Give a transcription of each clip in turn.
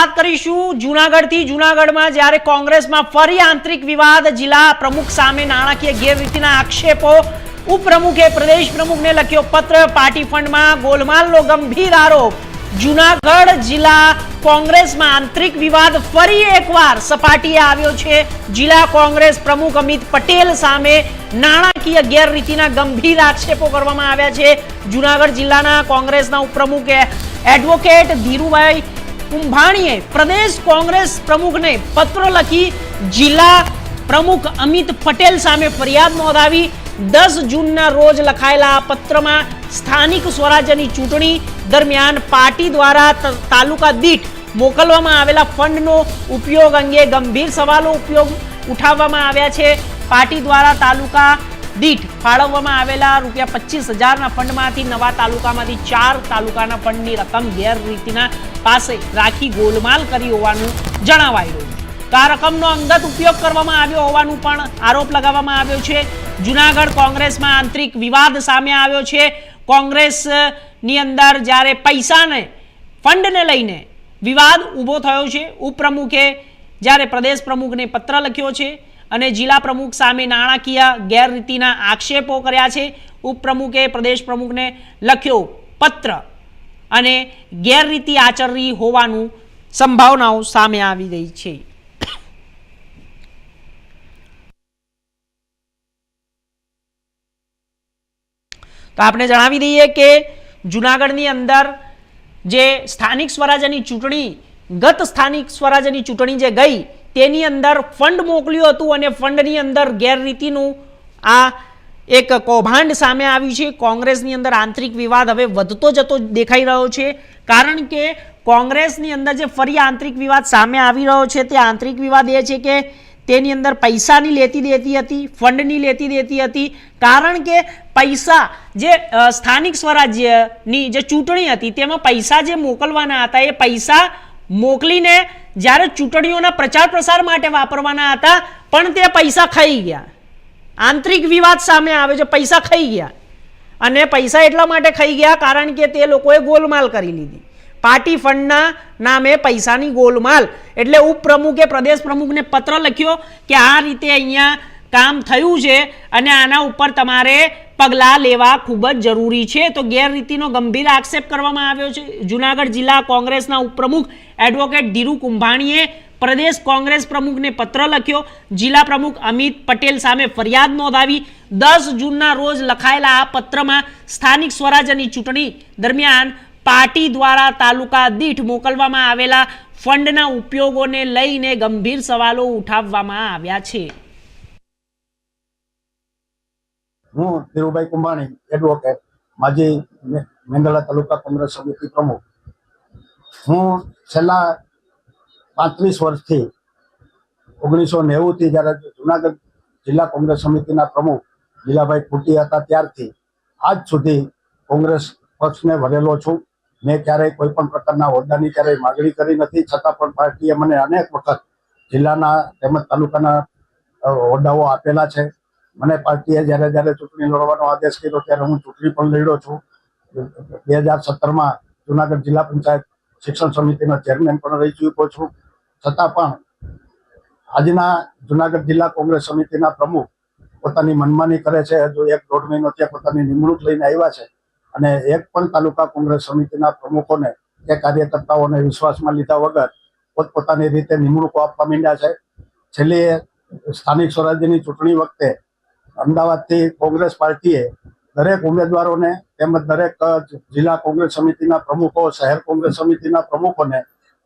વાત કરીશું જૂનાગઢથી। જૂનાગઢમાં જ્યારે કોંગ્રેસમાં ફરી આંતરિક વિવાદ, જિલ્લા પ્રમુખ સામે નાણાકીય ગેરરીતિના આક્ષેપો, ઉપપ્રમુખે પ્રદેશ પ્રમુખને લખ્યો પત્ર, પાર્ટી ફંડમાં ગોલમાલનો ગંભીર આરોપ। જૂનાગઢ જિલ્લા કોંગ્રેસમાં આંતરિક વિવાદ ફરી એકવાર સપાટીએ આવ્યો છે। જિલ્લા કોંગ્રેસ પ્રમુખ અમિત પટેલ સામે નાણાકીય ગેરરીતિના ગંભીર આક્ષેપો કરવામાં આવ્યા છે। જૂનાગઢ જિલ્લાના કોંગ્રેસના ઉપપ્રમુખ એડવોકેટ ધીરુભાઈ કુંભાણીએ પ્રદેશ કોંગ્રેસ પ્રમુખને પત્ર લખી જિલ્લા પ્રમુખ અમિત પટેલ સામે ફરિયાદ નોંધાવી। 10 જૂનના રોજ લખાયેલા આ પત્રમાં સ્થાનિક સ્વરાજ્યની ચૂંટણી દરમિયાન પાર્ટી દ્વારા તાલુકા દીઠ મોકલવામાં આવેલા ફંડનો ઉપયોગ અંગે ગંભીર સવાલો ઉઠાવવામાં આવ્યા છે। પાર્ટી દ્વારા તાલુકા દીઠ ફાળવવામાં આવેલા ₹25,000ના ફંડમાંથી નવા તાલુકામાંથી 4 તાલુકાના ફંડની રકમ ગેરરીતિના પાસે રાખી ગોલમાલ કરી હોવાનું જણાવાઈ રહ્યું છે। તો આ રકમનો અંગત ઉપયોગ કરવામાં આવ્યો હોવાનું પણ આરોપ લગાવવામાં આવ્યો છે। જૂનાગઢ કોંગ્રેસમાં આંતરિક વિવાદ સામે આવ્યો છે। કોંગ્રેસની અંદર જ્યારે પૈસાને ફંડને લઈને વિવાદ ઊભો થયો છે। ઉપપ્રમુખે જ્યારે પ્રદેશ પ્રમુખને પત્ર લખ્યો છે અને જિલ્લા પ્રમુખ સામે નાણાકીય ગેરરીતિના આક્ષેપો કર્યા છે। ઉપપ્રમુખે પ્રદેશ પ્રમુખને લખ્યો પત્ર અને ગેરરીતિ આચરી હોવાનું સંભાવનાઓ સામે આવી રહી છે। તો આપણે જણાવી દઈએ કે જૂનાગઢની અંદર જે સ્થાનિક સ્વરાજ્યની ચૂંટણી, ગત સ્થાનિક સ્વરાજ્યની ચૂંટણી જે ગઈ તેની અંદર ફંડ મોકલ્યું હતું અને ફંડની અંદર ગેરરીતિનું આ એક કૌભાંડ સામે આવ્યું છે। કોંગ્રેસની અંદર આંતરિક વિવાદ હવે વધતો જતો દેખાઈ રહ્યો છે, કારણ કે કોંગ્રેસની અંદર જે ફરી આંતરિક વિવાદ સામે આવી રહ્યો છે તે આંતરિક વિવાદ એ છે કે તેની અંદર પૈસાની લેતી દેતી હતી, ફંડની લેતી દેતી હતી। કારણ કે પૈસા જે સ્થાનિક સ્વરાજ્યની જે ચૂંટણી હતી તેમાં પૈસા જે મોકલવાના હતા એ પૈસા મોકલીને જ્યારે ચૂંટણીઓના પ્રચાર પ્રસાર માટે વાપરવાના હતા પણ તે પૈસા ખાઈ ગયા। આંતરિક વિવાદ સામે આવે છે, પૈસા ખાઈ ગયા અને પૈસા એટલા માટે ખાઈ ગયા કારણ કે તે લોકોએ ગોલમાલ કરી લીધી। પાર્ટી ફંડના નામે પૈસાની ગોલમાલ, એટલે ઉપપ્રમુખે પ્રદેશ પ્રમુખને પત્ર લખ્યો કે આ રીતે અહીંયા કામ થયું છે અને આના ઉપર તમારે પગલાં લેવા ખૂબ જ જરૂરી છે। તો ગેરરીતિનો ગંભીર આક્ષેપ કરવામાં આવ્યો છે। જૂનાગઢ જિલ્લા કોંગ્રેસના ઉપપ્રમુખ એડવોકેટ ધીરુ કુંભાણીએ પ્રદેશ કોંગ્રેસ પ્રમુખને પત્ર લખ્યો, જિલ્લા પ્રમુખ અમિત પટેલ સામે ફરિયાદ નોંધાવી। 10 જૂનના રોજ લખાયેલા આ પત્રમાં સ્થાનિક સ્વરાજ્યની ચૂંટણી દરમિયાન પાર્ટી દ્વારા તાલુકા દીઠ મોકલવામાં આવેલા ફંડના ઉપયોગોને લઈને ગંભીર સવાલો ઉઠાવવામાં આવ્યા છે। હું ધીરુભાઈ કુંભાણી, એડવોકેટ, માજી મેંદરડા તાલુકા કોંગ્રેસ સમિતિ પ્રમુખ। હું છેલ્લા 35 વર્ષથી 1990થી જ્યારે જૂનાગઢ જિલ્લા કોંગ્રેસ સમિતિના પ્રમુખ લીલાભાઈ ખૂટી હતા ત્યારથી આજ સુધી કોંગ્રેસ પક્ષને વરેલો છું। મેં ક્યારેય કોઈ પણ પ્રકારના હોદ્દાની ક્યારેય માગણી કરી નથી, છતાં પણ પાર્ટીએ મને અનેક વખત જિલ્લાના તેમજ તાલુકાના હોદ્દાઓ આપેલા છે। મને પાર્ટીએ જ્યારે જ્યારે ચૂંટણી લડવાનો આદેશ કર્યો ત્યારે હું ચૂંટણી પણ લડ્યો છું। 2017માં જૂનાગઢ જિલ્લા પંચાયત શિક્ષણ સમિતિનો ચેરમેન પણ રહી ચૂક્યો છું। છતાં પણ આજના જૂનાગઢ જિલ્લા કોંગ્રેસ સમિતિના પ્રમુખ પોતાની મનમાની કરે છે। હજુ 1-1.5 મહિનો ત્યાં પોતાની નિમણૂક લઈને આવ્યા છે અને એક પણ તાલુકા કોંગ્રેસ સમિતિના પ્રમુખોને કે કાર્યકર્તાઓને વિશ્વાસમાં લીધા વગર પોતપોતાની રીતે નિમણૂકો આપવા માંડ્યા છે। છેલ્લી સ્થાનિક સ્વરાજ્યની ચૂંટણી વખતે અમદાવાદથી કોંગ્રેસ પાર્ટીએ દરેક ઉમેદવારોને તેમજ દરેક જિલ્લા કોંગ્રેસ સમિતિના પ્રમુખો, શહેર કોંગ્રેસ સમિતિના પ્રમુખોને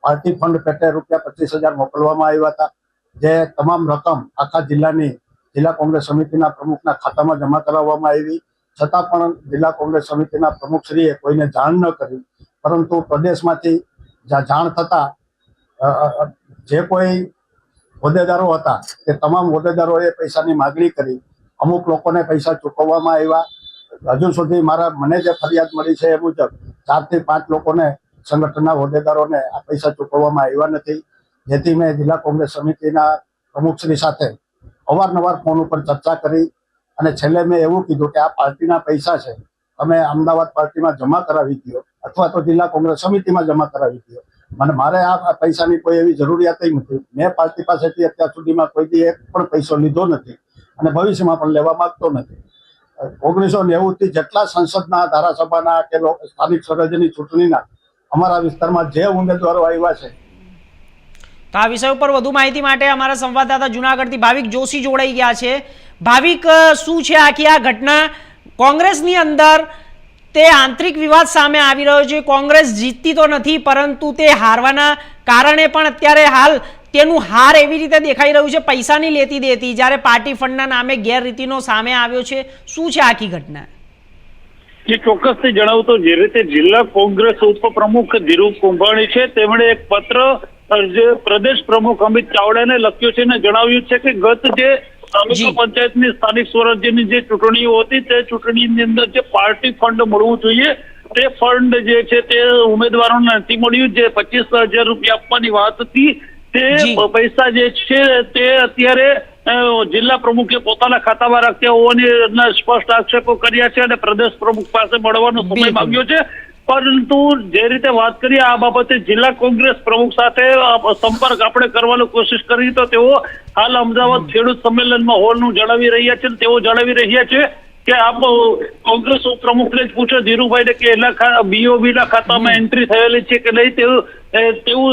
પાર્ટી ફંડ પેટે ₹25,000 મોકલવામાં આવ્યા હતા, જે તમામ રકમ આખા જિલ્લાની જિલ્લા કોંગ્રેસ સમિતિના પ્રમુખના ખાતામાં જમા કરાવવામાં આવી। છતાં પણ જિલ્લા કોંગ્રેસ સમિતિના પ્રમુખશ્રીએ કોઈને જાણ ન કરી, પરંતુ પ્રદેશમાંથી જાણ થતાં જે કોઈ હોદ્દેદારો હતા તે તમામ હોદ્દેદારોએ પૈસાની માગણી કરી। અમુક લોકોને પૈસા ચૂકવવામાં આવ્યા। હજુ સુધી મને જે ફરિયાદ મળી છે એ મુજબ 4 થી 5 લોકોને, સંગઠનના હોદ્દેદારોને આ પૈસા ચૂકવવામાં આવ્યા નથી, જેથી મેં જિલ્લા કોંગ્રેસ સમિતિના પ્રમુખશ્રી સાથે અવારનવાર ફોન ઉપર ચર્ચા કરી અને છેલ્લે મેં એવું કીધું કે આ પાર્ટીના પૈસા છે, તમે અમદાવાદ પાર્ટીમાં જમા કરાવી દો અથવા તો જિલ્લા કોંગ્રેસ સમિતિમાં જમા કરાવી દો। મને મારે આ પૈસાની કોઈ એવી જરૂરિયાત નથી. મેં પાર્ટી પાસેથી અત્યાર સુધીમાં કોઈ દી એક પણ પૈસો લીધો નથી અને ભવિષ્યમાં પણ લેવા માંગતો નથી. 1990 થી જેટલા સંસદના, ધારાસભાના કે સ્થાનિક સ્વરાજ્યની ચૂંટણીના અમારા વિસ્તારમાં જે ઉમેદવારો આવ્યા છે. તો આ વિષય ઉપર વધુ માહિતી માટે અમારા સંવાદદાતા જુનાગઢથી ભાવિક જોશી જોડાઈ ગયા છે. ભાવિક, શું છે આખી આ ઘટના? કોંગ્રેસની અંદર તે આંતરિક વિવાદ સામે આવી રહ્યો છે. કોંગ્રેસ જીતતી તો નથી, પરંતુ તે હારવાના કારણે પણ અત્યારે હાલ તેનું હાર એવી રીતે દેખાઈ રહ્યું છે, પૈસાની લેતી દેતી, જ્યારે પાર્ટી ફંડના નામે ગેરરીતિનો સામે આવ્યો છે. શું છે આખી ઘટના? જે ચોક્કસથી જણાવું તો જે રીતે જિલ્લા કોંગ્રેસ ઉપપ્રમુખ ધીરુ કુંભાણી છે, તેમણે એક પત્ર જે પ્રદેશ પ્રમુખ અમિત ચાવડાને લખ્યો છે અને જણાવ્યું છે કે ગત જે તાલુકા પંચાયતની સ્થાનિક સ્વરાજ્યની જે ચૂંટણીઓ હતી તે ચૂંટણીની અંદર જે પાર્ટી ફંડ મળવું જોઈએ તે ફંડ જે છે તે ઉમેદવારોને નથી મળ્યું. જે 25,000 રૂપિયા આપવાની વાત હતી તે પૈસા જે છે તે અત્યારે જિલ્લા પ્રમુખે પોતાના ખાતામાં રાખ્યા હોવાની સ્પષ્ટ આક્ષેપો કર્યા છે અને પ્રદેશ પ્રમુખ પાસે મળવાનો સમય માંગ્યો છે. પરંતુ જે રીતે વાત કરીએ આ બાબતે જિલ્લા કોંગ્રેસ પ્રમુખ સાથે સંપર્ક આપણે કરવાની કોશિશ કરી તો તેઓ હાલ અમદાવાદ ખેડૂત સંમેલનમાં હોવાનું જણાવી રહ્યા છે. તેઓ જણાવી રહ્યા છે કે આપ કોંગ્રેસ ઉપપ્રમુખને જ પૂછો ધીરુભાઈને કે એના બીઓબીના ખાતામાં એન્ટ્રી થયેલી છે કે નહીં, તેવું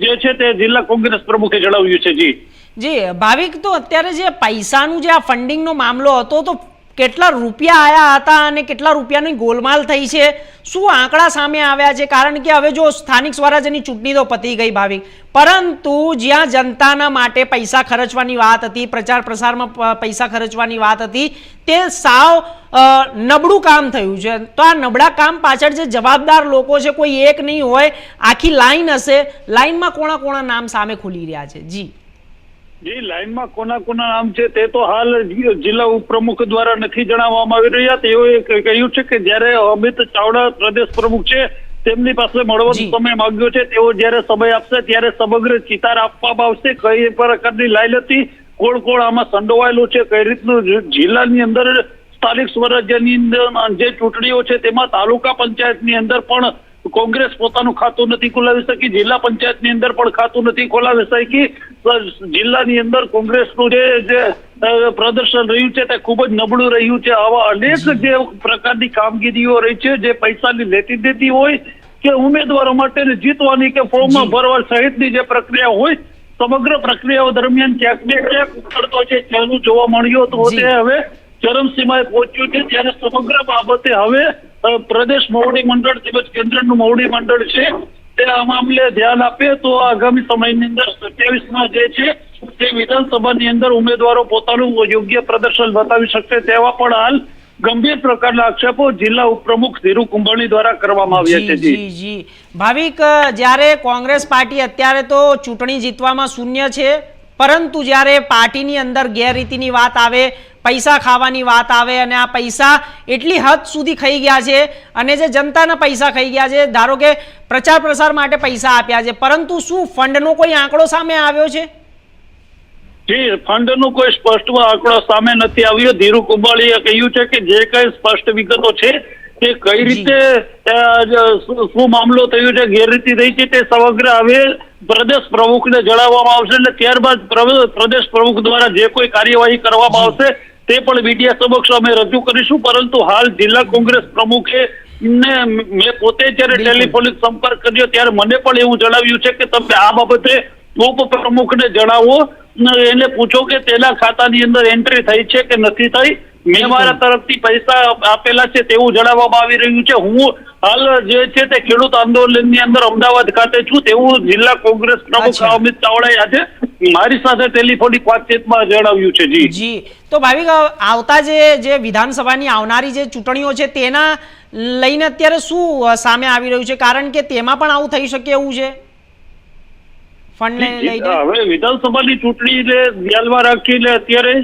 જે છે તે જિલ્લા કોંગ્રેસ પ્રમુખે જણાવ્યું છે. જી ભાવિક, તો અત્યારે જે પૈસાનું જે આ ફંડિંગનો મામલો હતો તો કેટલા રૂપિયા આયા હતા અને કેટલા રૂપિયાની ગોલમાલ થઈ છે? શું આંકડા સામે આવ્યા છે? કારણ કે હવે જો સ્થાનિક સ્વરાજ્યની ચૂંટણી તો પતી ગઈ ભાવિક, પરંતુ જ્યાં જનતાના માટે પૈસા ખર્ચવાની વાત હતી, પ્રચાર પ્રસારમાં પૈસા ખર્ચવાની વાત હતી, તે સાવ નબળું કામ થયું છે. તો આ નબળા કામ પાછળ જે જવાબદાર લોકો છે કોઈ એક નહીં હોય, આખી લાઈન હશે. લાઈનમાં કોના કોના નામ સામે ખુલી રહ્યા છે? જી, લાઈનમાં કોના કોના નામ છે તે તો હાલ જિલ્લા ઉપપ્રમુખ દ્વારા નથી જણાવવામાં આવી રહ્યા. તેઓએ કહ્યું છે કે જ્યારે અમિત ચાવડા પ્રદેશ પ્રમુખ છે તેમની પાસે મળવાનો સમય માંગ્યો છે, તેઓ જ્યારે સમય આપશે ત્યારે સમગ્ર ચિતાર આપવામાં આવશે. કઈ પ્રકારની લાઈન હતી, કોણ કોણ આમાં સંડોવાયેલું છે, કઈ રીતનું જિલ્લાની અંદર સ્થાનિક સ્વરાજ્યની અંદર જે ચૂંટણીઓ છે તેમાં તાલુકા પંચાયતની અંદર પણ કોંગ્રેસ પોતાનું ખાતું નથી ખોલાવી શકી, જિલ્લા પંચાયતની અંદર પણ ખાતું નથી ખોલાવી શકી. જિલ્લાની અંદર કોંગ્રેસનું જે પ્રદર્શન રહ્યું છે તે ખૂબ જ નબળું રહ્યું છે. આવા અનેક જે પ્રકારની કામગીરીઓ રહી છે, જે પૈસાની લેતી દેતી હોય કે ઉમેદવારો માટે જીતવાની કે ફોર્મમાં ભરવા સહિતની જે પ્રક્રિયા હોય, સમગ્ર પ્રક્રિયાઓ દરમિયાન ક્યાંક ને ક્યાંક ઉકળતો છે ચાલુ જોવા મળ્યો તો તે હવે ચરમસીમાએ પહોંચ્યું છે. ત્યારે સમગ્ર બાબતે હવે પ્રદેશ મોવડી મંડળ તેમજ કેન્દ્રનું મોવડી મંડળ છે તે આ મામલે ધ્યાન આપે તો આગામી સમયની અંદર 27માં જે છે તે વિધાનસભાની અંદર ઉમેદવારો પોતાનું યોગ્ય પ્રદર્શન બતાવી શકશે તેવા પણ હાલ ગંભીર પ્રકારના આક્ષેપો જિલ્લા ઉપપ્રમુખ ધીરુ કુંભાણી દ્વારા કરવામાં આવ્યા છે. જી ભાવિક, જ્યારે કોંગ્રેસ પાર્ટી અત્યારે તો ચૂંટણી જીતવામાં શૂન્ય છે, પરંતુ જ્યારે પાર્ટીની અંદર ગેરરીતિની વાત આવે, પૈસા ખાવાની વાત આવે અને આ પૈસા એટલી હદ સુધી ખાઈ ગયા છે અને જે જનતાના પૈસા ખાઈ ગયા છે, ધારો કે પ્રચાર પ્રસાર માટે પૈસા આપ્યા છે, પરંતુ શું ફંડનો કોઈ આંકડો સામે આવ્યો છે? જી, ફંડનો કોઈ સ્પષ્ટ આંકડો સામે નથી આવ્યો. ધીરુ કુંભાણીએ કહ્યું છે કે જે કઈ સ્પષ્ટ વિગતો છે તે કઈ રીતે શું મામલો થયો છે, ગેરરીતિ રહી છે તે સમગ્ર હવે પ્રદેશ પ્રમુખને જણાવવામાં આવશે અને ત્યારબાદ પ્રદેશ પ્રમુખ દ્વારા જે કોઈ કાર્યવાહી કરવામાં આવશે તે પણ મીડિયા સમક્ષ અમે રજૂ કરીશું. પરંતુ હાલ જિલ્લા કોંગ્રેસ પ્રમુખે મેં પોતે જયારે ટેલિફોનિક સંપર્ક કર્યો ત્યારે મને પણ એવું જણાવ્યું છે કે તમે આ બાબતે ઉપપ્રમુખને જણાવો, એને પૂછો કે તેના ખાતાની અંદર એન્ટ્રી થઈ છે કે નથી થઈ. મેં મારા તરફથી પૈસા આપેલા છે તેવું જણાવવામાં આવી રહ્યું છે. હું હાલ જે છે તે ખેડૂત આંદોલનની અંદર અમદાવાદ ખાતે છું તેવું જિલ્લા કોંગ્રેસ પ્રમુખ અમિત ચાવડાએ આજે મારી સાથે ટેલિફોનિક વાતચીતમાં જણાવ્યું છે. જી, તો ભાવિક, આવતા જે વિધાનસભાની આવનારી જે ચૂંટણીઓ છે તેના લઈને અત્યારે શું સામે આવી રહ્યું છે? કારણ કે તેમાં પણ આવું થઈ શકે એવું છે ફંડને લઈને. હવે વિધાનસભાની ચૂંટણીને ધ્યાનમાં રાખીને અત્યારે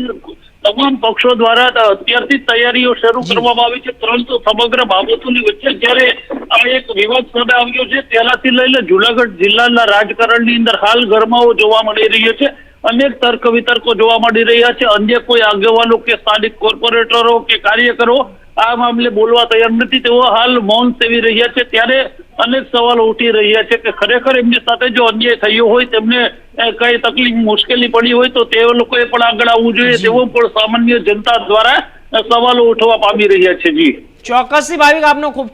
તમામ પક્ષો દ્વારા અત્યારથી તૈયારીઓ શરૂ કરવામાં આવી છે, પરંતુ સમગ્ર બાબતોની વચ્ચે જયારે આ એક વિવાદ સામે આવ્યો છે તેનાથી લઈને જુનાગઢ જિલ્લાના રાજકારણની અંદર હાલ ગરમાવો જોવા મળી રહ્યો છે. અનેક તર્ક વિતર્કો જોવા મળી રહ્યા છે. અન્ય કોઈ આગેવાનો કે સ્થાનિક કોર્પોરેટરો કે કાર્યકરો આ મામલે બોલવા તૈયાર નથી, તેઓ હાલ મૌન સેવી રહ્યા છે. ત્યારે અનેક સવાલો ઉઠી રહ્યા છે કે ખરેખર એમની સાથે જો અન્યાય થયો હોય, તેમને કઈ તકલીફ મુશ્કેલી પડી હોય તો તે લોકોએ પણ આગળ આવવું જોઈએ, તેવો પણ સામાન્ય જનતા દ્વારા સવાલો ઉઠવા પામી રહ્યા છે. જી ચોક્કસથી ભાવિક, આપનો ખૂબ